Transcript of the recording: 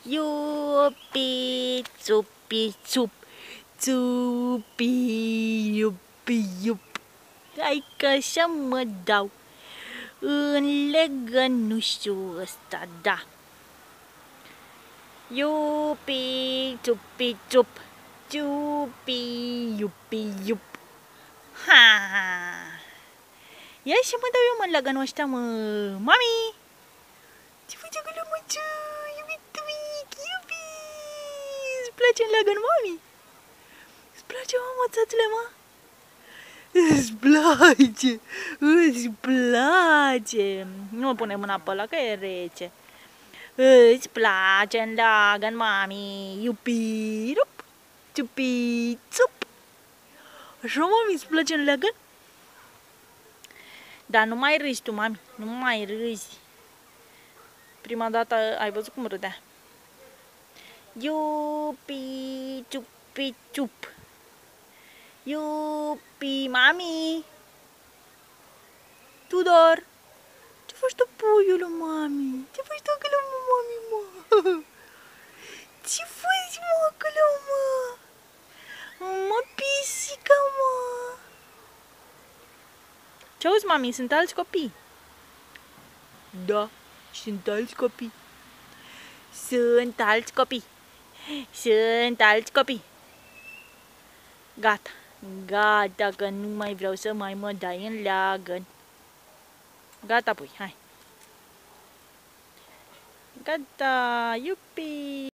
Iupi, țupi, țup, țupi, iupi, iup. Hai că așa mă dau în legănușul ăsta, da. Iupi, țupi, țup, țupi, iupi, iup. Ha! Ia și mă dau eu, mă, în legănul ăsta, mă. Mami! Ce faci acolo, măciu? Iubit mic, iubi! Îți place în legăn, mami? Îți place, mă, țățule, mă? Îți place! Îți place! Nu pune mâna pe ăla, că e rece. Îți place în legăn, mami? Iubi, rup! Ciupi, țup! Așa, mami, îți place în legăn? Dar nu mai râzi tu, mami, nu mai râzi. Prima dată ai văzut cum râdea. Iupi, ciupi, ciup. Iupi, mami. Tudor, ce faci tu, puiul, mami? Ce faci tu acolo, mami, mă? Ce faci, mă, acolo, mă? Mă, pisica, mă. Ce auzi, mami? Sunt alți copii. Da, sunt alți copii. Sunt alți copii. Sunt alți copii. Gata. Gata, că nu mai vreau să mai mă dai în leagăn. Gata, pui, hai. Gata, iupi!